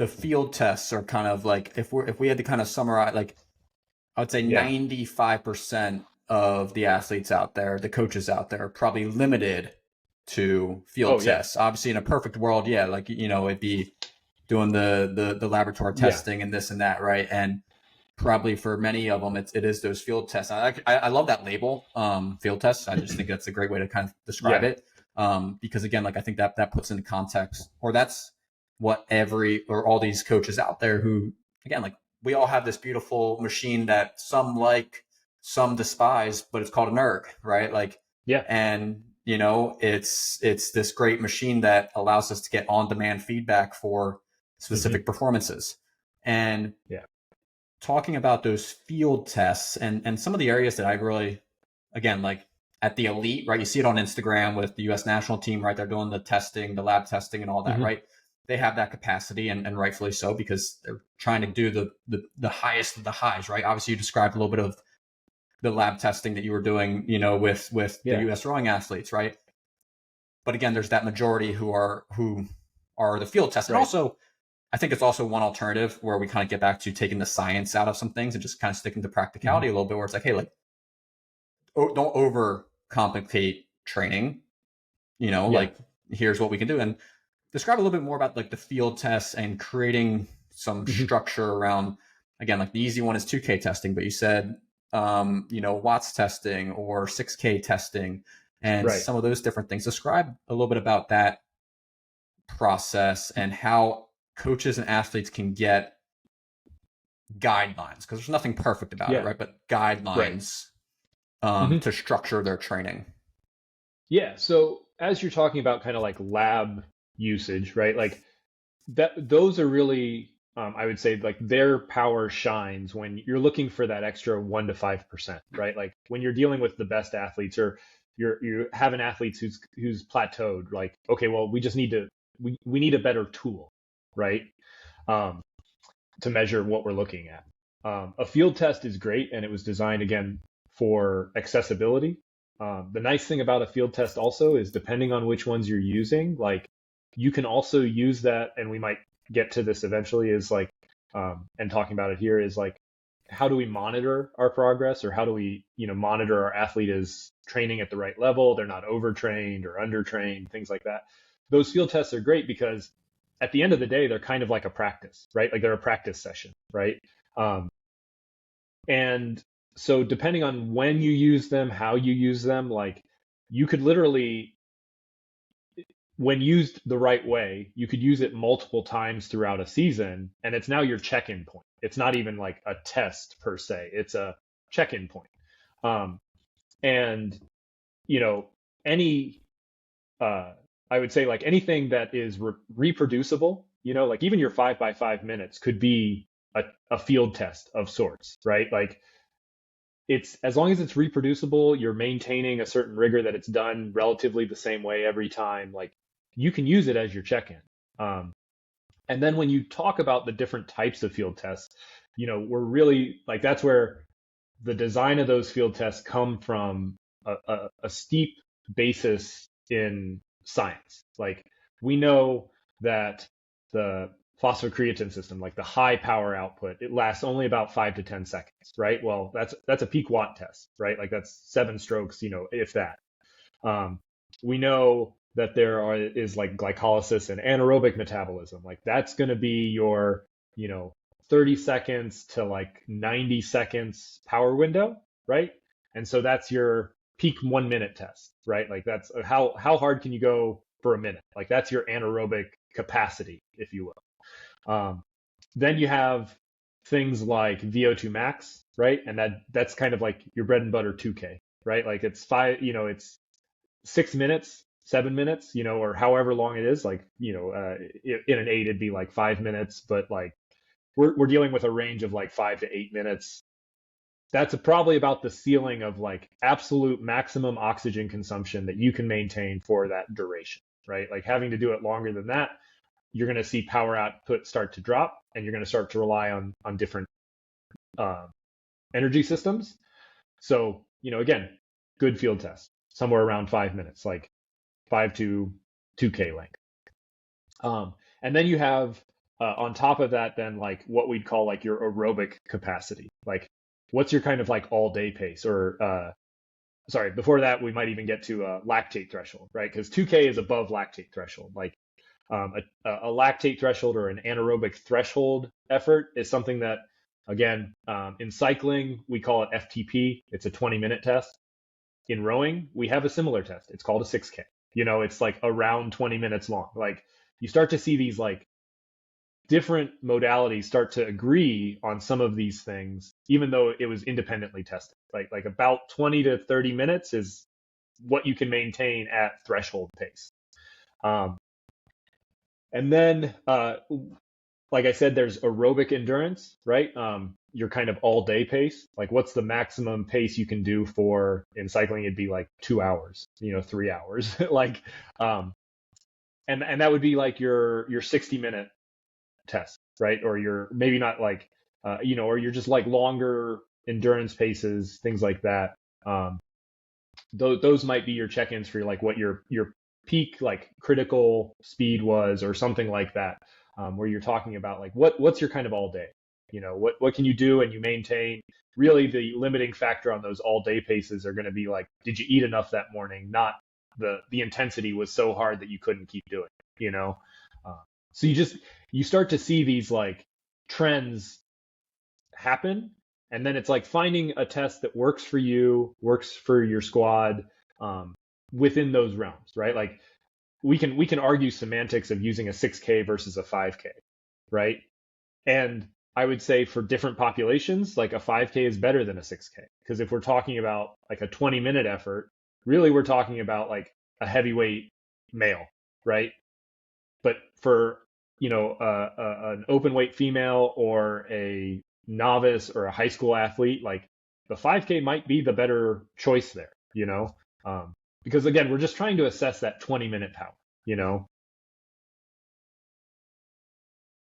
the field tests are kind of like, if we had to kind of summarize, like I would say Yeah. 95% of the athletes out there, the coaches out there, are probably limited to field Oh yeah. tests. Obviously, in a perfect world, yeah, like it'd be doing the laboratory Yeah. testing and this and that, right? And probably for many of them, it is those field tests. I love that label, field tests. I just think that's a great way to kind of describe Yeah. it, because again, like I think that puts into context, or that's what every or all these coaches out there who, again, like we all have this beautiful machine that some like, some despise, but it's called an erg, right? Like, Yeah. and it's this great machine that allows us to get on demand feedback for Hmm. specific performances. And Yeah. talking about those field tests and some of the areas that I really, again, like at the elite, right? You see it on Instagram with the US national team, right? They're doing the testing, the lab testing and all that, Hmm. right? They have that capacity, and rightfully so, because they're trying to do the highest of the highs, right? Obviously you described a little bit of the lab testing that you were doing, with the Yeah. US rowing athletes, right? But again, there's that majority who are the field tests. And Right. also, I think it's also one alternative where we kind of get back to taking the science out of some things and just kind of sticking to Hmm. practicality a little bit, where it's like, hey, like, don't over complicate training, Yeah. like here's what we can do. And describe a little bit more about like the field tests and creating some Hmm. structure around, again, like the easy one is 2K testing, but you said, watts testing or 6K testing and Right. some of those different things. Describe a little bit about that process and how coaches and athletes can get guidelines, because there's nothing perfect about it, Yeah. right? But Right. guidelines, Hmm. to structure their training. Yeah. So as you're talking about kind of like lab usage, right? Like that, those are really, I would say like their power shines when you're looking for that extra 1 to 5%, right? Like when you're dealing with the best athletes, or you have an athlete who's plateaued, like, okay, well, we just need to, we need a better tool, right? Um, to measure what we're looking at. A field test is great, and it was designed again for accessibility. The nice thing about a field test also is depending on which ones you're using, like you can also use that, and we might get to this eventually, is like, and talking about it here is like, how do we monitor our progress, or how do we, monitor our athlete is training at the right level, they're not overtrained or undertrained, things like that. Those field tests are great because at the end of the day, they're kind of like a practice, right? Like they're a practice session, right? Um, and so depending on when you use them, how you use them, like you could literally, when used the right way, you could use it multiple times throughout a season, and it's now your check-in point. It's not even like a test per se; it's a check-in point. Um, and you know, any uh, I would say like anything that is reproducible, like even your 5 by 5 minutes could be a field test of sorts, right? Like it's, as long as it's reproducible, you're maintaining a certain rigor that it's done relatively the same way every time. Like you can use it as your check-in. Um, and then when you talk about the different types of field tests, we're really like, that's where the design of those field tests come from a steep basis in science. Like we know that the phosphocreatine system, like the high power output, it lasts only about 5 to 10 seconds, right? Well, that's a peak watt test, right? Like that's 7 strokes, if that. Um, we know that is like glycolysis and anaerobic metabolism. Like that's going to be your, you know, 30 seconds to like 90 seconds power window, right? And so that's your peak 1 minute test, right? Like that's how hard can you go for a minute? Like that's your anaerobic capacity, if you will. Then you have things like VO2 max, right? And that's kind of like your bread and butter 2K, right? Like it's five, it's 6 minutes, 7 minutes, or however long it is. Like, in an eight, it'd be like 5 minutes, but like we're dealing with a range of like 5 to 8 minutes. That's probably about the ceiling of like absolute maximum oxygen consumption that you can maintain for that duration, right? Like having to do it longer than that, you're going to see power output start to drop, and you're going to start to rely on different uh, energy systems. So, again, good field test, somewhere around 5 minutes, like 5 to 2K length. And then you have on top of that, then like what we'd call like your aerobic capacity. Like what's your kind of like all day pace or sorry, before that, we might even get to lactate threshold, right? Because 2K is above lactate threshold. Like a lactate threshold or an anaerobic threshold effort is something that, again, in cycling, we call it FTP. It's a 20-minute test. In rowing, we have a similar test. It's called a 6K. It's like around 20 minutes long. Like you start to see these like different modalities start to agree on some of these things, even though it was independently tested. Like about 20 to 30 minutes is what you can maintain at threshold pace. And then, like I said, there's aerobic endurance, right? Your kind of all day pace. Like what's the maximum pace you can do for, in cycling, it'd be like 2 hours, 3 hours. Like, and that would be like your 60-minute test, right? Or you're maybe not like, or you're just like longer endurance paces, things like that. Those might be your check-ins for like what your peak like critical speed was or something like that, where you're talking about like what's your kind of all day, what can you do and you maintain. Really the limiting factor on those all day paces are going to be like, did you eat enough that morning? Not the intensity was so hard that you couldn't keep doing, so you start to see these like trends happen, and then it's like finding a test that works for you, works for your squad, within those realms, right? Like we can argue semantics of using a 6K versus a 5K, right? And I would say for different populations, like a 5K is better than a 6K, because if we're talking about like a 20-minute effort, really we're talking about like a heavyweight male, right? But for an open weight female or a novice or a high school athlete, like the 5K might be the better choice there, because again, we're just trying to assess that 20-minute power,